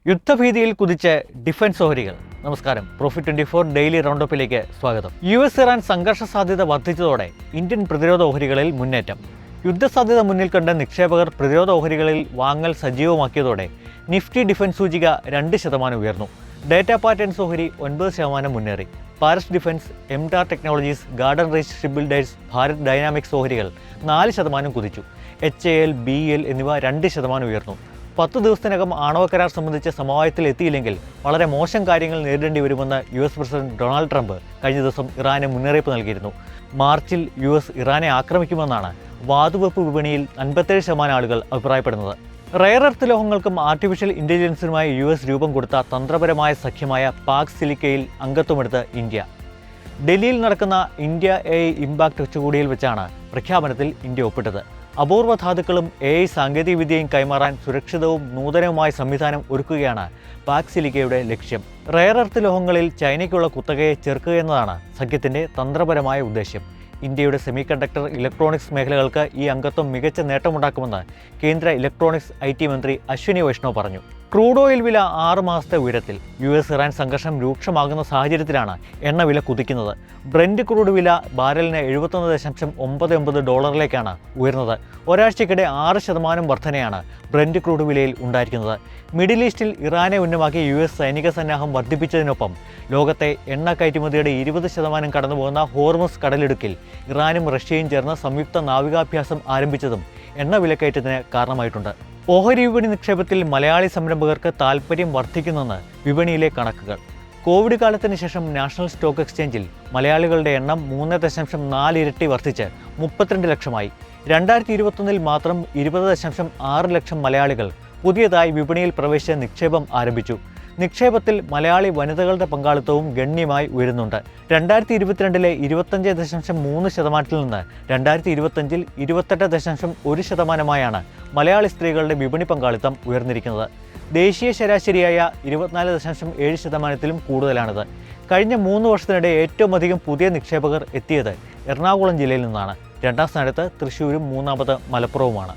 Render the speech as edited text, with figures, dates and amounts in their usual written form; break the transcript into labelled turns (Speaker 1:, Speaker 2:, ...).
Speaker 1: യുദ്ധഭീതിയിൽ കുതിച്ച് defence ഓഹരികൾ. നമസ്കാരം, profit 24 daily റൗണ്ടപ്പിലേക്ക് സ്വാഗതം. US ഇറാൻ സംഘർഷ സാധ്യത വർദ്ധിച്ചതോടെ ഇന്ത്യൻ പ്രതിരോധ ഓഹരികളിൽ മുന്നേറ്റം. യുദ്ധസാധ്യത മുന്നിൽ കണ്ട് നിക്ഷേപകർ പ്രതിരോധ ഓഹരികളിൽ വാങ്ങൽ സജീവമാക്കിയതോടെ നിഫ്റ്റി ഡിഫൻസ് സൂചിക 2% ഉയർന്നു. ഡേറ്റ പാറ്റേൺസ് ഓഹരി 9% മുന്നേറി. Paras defence, MTAR technologies, garden reach shipbuilders, Bharat dynamics ഓഹരികൾ 4% കുതിച്ചു. HAL, BEL എന്നിവ 2% ഉയർന്നു. 10 ദിവസത്തിനകം ആണവ കരാർ സംബന്ധിച്ച് സമവായത്തിൽ എത്തിയില്ലെങ്കിൽ വളരെ മോശം കാര്യങ്ങൾ നേരിടേണ്ടി വരുമെന്ന് US പ്രസിഡന്റ് ഡൊണാൾഡ് ട്രംപ് കഴിഞ്ഞ ദിവസം ഇറാന് മുന്നറിയിപ്പ് നൽകിയിരുന്നു. മാർച്ചിൽ US ഇറാനെ ആക്രമിക്കുമെന്നാണ് വാതുവെപ്പ് വിപണിയിൽ 57% ആളുകൾ അഭിപ്രായപ്പെടുന്നത്. റെയർ എർത്ത് ലോഹങ്ങൾക്കും ആർട്ടിഫിഷ്യൽ ഇൻ്റലിജൻസിനുമായി US രൂപം കൊടുത്ത തന്ത്രപരമായ സഖ്യമായ പാക് സിലിക്കയിൽ അംഗത്വമെടുത്ത് ഇന്ത്യ. ഡൽഹിയിൽ നടക്കുന്ന ഇന്ത്യ AI ഇമ്പാക്ട് ഉച്ചകോടിയിൽ വെച്ചാണ് പ്രഖ്യാപനത്തിൽ ഇന്ത്യ ഒപ്പിട്ടത്. അപൂർവ ധാതുക്കളും AI സാങ്കേതികവിദ്യയും കൈമാറാൻ സുരക്ഷിതവും നൂതനവുമായ സംവിധാനം ഒരുക്കുകയാണ് പാക് സിലിക്കയുടെ ലക്ഷ്യം. റെയർ എർത്ത് ലോഹങ്ങളിൽ ചൈനയ്ക്കുള്ള കുത്തകയെ ചെറുക്കുകയെന്നതാണ് സഖ്യത്തിൻ്റെ തന്ത്രപരമായ ഉദ്ദേശ്യം. ഇന്ത്യയുടെ സെമികണ്ടക്ടർ ഇലക്ട്രോണിക്സ് മേഖലകൾക്ക് ഈ അംഗത്വം മികച്ച നേട്ടമുണ്ടാക്കുമെന്ന് കേന്ദ്ര ഇലക്ട്രോണിക്സ് IT മന്ത്രി അശ്വിനി വൈഷ്ണവ് പറഞ്ഞു. ക്രൂഡ് ഓയിൽ വില 6 മാസത്തെ ഉയരത്തിൽ. US ഇറാൻ സംഘർഷം രൂക്ഷമാകുന്ന സാഹചര്യത്തിലാണ് എണ്ണവില കുതിക്കുന്നത്. ബ്രെന്റ് ക്രൂഡ് വില ബാരലിന് $71.99 ഉയർന്നത്. ഒരാഴ്ചക്കിടെ 6% വർധനയാണ് ബ്രെന്റ് ക്രൂഡ് വിലയിൽ ഉണ്ടായിരിക്കുന്നത്. മിഡിൽ ഈസ്റ്റിൽ ഇറാനെ ഉന്നമാക്കി US സൈനിക സന്നാഹം വർദ്ധിപ്പിച്ചതിനൊപ്പം ലോകത്തെ എണ്ണ കയറ്റുമതിയുടെ 20% കടന്നുപോകുന്ന ഹോർമുസ് കടലിടുക്കിൽ ഇറാനും റഷ്യയും ചേർന്ന് സംയുക്ത നാവികാഭ്യാസം ആരംഭിച്ചതും എണ്ണ വിലക്കയറ്റത്തിന് കാരണമായിട്ടുണ്ട്. ഓഹരി വിപണി നിക്ഷേപത്തിൽ മലയാളി സംരംഭകർക്ക് താൽപ്പര്യം വർദ്ധിക്കുന്നെന്ന് വിപണിയിലെ കണക്കുകൾ. കോവിഡ് കാലത്തിന് ശേഷം നാഷണൽ സ്റ്റോക്ക് എക്സ്ചേഞ്ചിൽ മലയാളികളുടെ എണ്ണം 3.4 ഇരട്ടി വർദ്ധിച്ച് 32 ലക്ഷമായി. 2021 മാത്രം 20.6 ലക്ഷം മലയാളികൾ പുതിയതായി വിപണിയിൽ പ്രവേശിച്ച് നിക്ഷേപം ആരംഭിച്ചു. നിക്ഷേപത്തിൽ മലയാളി വനിതകളുടെ പങ്കാളിത്തവും ഗണ്യമായി ഉയരുന്നുണ്ട്. 2022 25.3% നിന്ന് 2025 28.1%മായാണ് മലയാളി സ്ത്രീകളുടെ വിപണി പങ്കാളിത്തം ഉയർന്നിരിക്കുന്നത്. ദേശീയ ശരാശരിയായ 24.7%-ലും കൂടുതലാണിത്. കഴിഞ്ഞ 3 വർഷത്തിനിടെ ഏറ്റവും അധികം പുതിയ നിക്ഷേപകർ എത്തിയത് എറണാകുളം ജില്ലയിൽ നിന്നാണ്. 2ാം സ്ഥാനത്ത് തൃശ്ശൂരും 3ാമത് മലപ്പുറവുമാണ്.